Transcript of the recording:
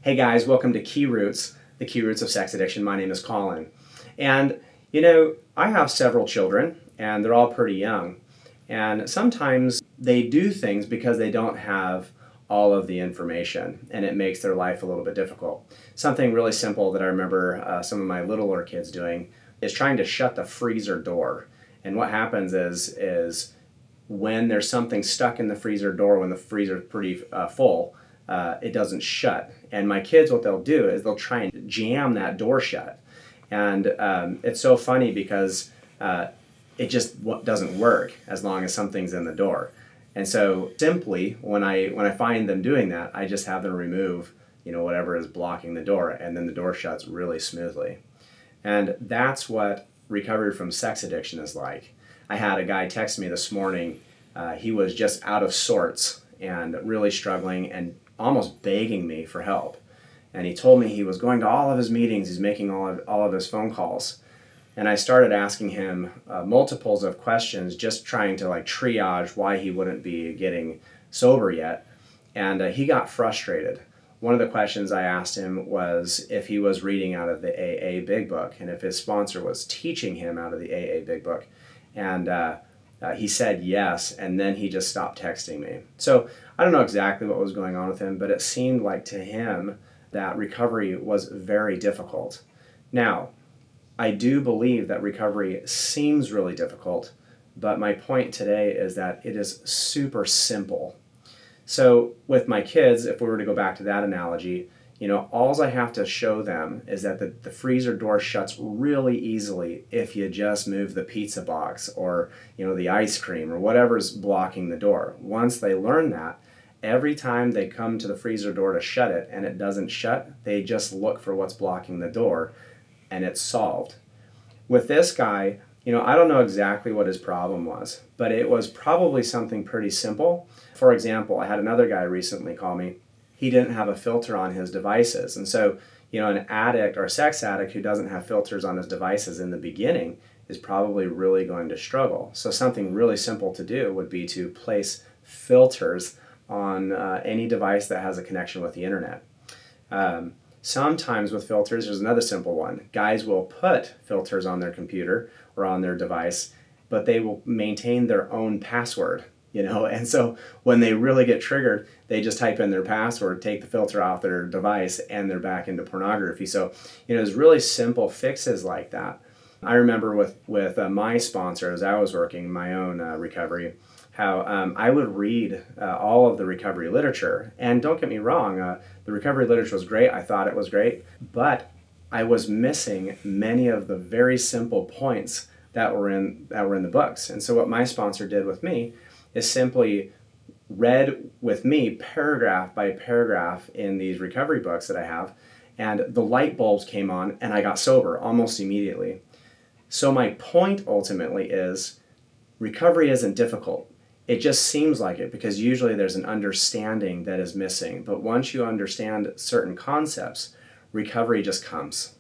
Hey guys, welcome to Key Roots, the Key Roots of Sex Addiction. My name is Collin. And I have several children and they're all pretty young. And sometimes they do things because they don't have all of the information and it makes their life a little bit difficult. Something really simple that I remember some of my littler kids doing is trying to shut the freezer door. And what happens is when there's something stuck in the freezer door, when the freezer is pretty full, it doesn't shut. And my kids, what they'll do is they'll try and jam that door shut. And it's so funny because it just doesn't work as long as something's in the door. And so simply, when I find them doing that, I just have them remove whatever is blocking the door, and then the door shuts really smoothly. And that's what recovery from sex addiction is like. I had a guy text me this morning. He was just out of sorts and really struggling and almost begging me for help. And he told me he was going to all of his meetings, he's making all of his phone calls. And I started asking him multiples of questions, just trying to triage why he wouldn't be getting sober yet. And he got frustrated. One of the questions I asked him was if he was reading out of the AA Big Book and if his sponsor was teaching him out of the AA Big Book. And he said yes, and then he just stopped texting me. So I don't know exactly what was going on with him, but it seemed like to him that recovery was very difficult. Now, I do believe that recovery seems really difficult, but my point today is that it is super simple. So with my kids, if we were to go back to that analogy, all I have to show them is that the freezer door shuts really easily if you just move the pizza box or the ice cream or whatever's blocking the door. Once they learn that, every time they come to the freezer door to shut it and it doesn't shut, they just look for what's blocking the door and it's solved. With this guy, I don't know exactly what his problem was, but it was probably something pretty simple. For example, I had another guy recently call me. He didn't have a filter on his devices. And so, an addict or a sex addict who doesn't have filters on his devices in the beginning is probably really going to struggle. So something really simple to do would be to place filters on any device that has a connection with the internet. Sometimes with filters, there's another simple one. Guys will put filters on their computer or on their device, but they will maintain their own password. And so when they really get triggered, they just type in their password, take the filter off their device, and they're back into pornography. So, there's really simple fixes like that. I remember with my sponsor, as I was working my own recovery, how I would read all of the recovery literature. And don't get me wrong, the recovery literature was great. I thought it was great. But I was missing many of the very simple points that were in the books. And so what my sponsor did with me is simply read with me paragraph by paragraph in these recovery books that I have, and the light bulbs came on and I got sober almost immediately. So my point ultimately is recovery isn't difficult. It just seems like it because usually there's an understanding that is missing. But once you understand certain concepts, recovery just comes.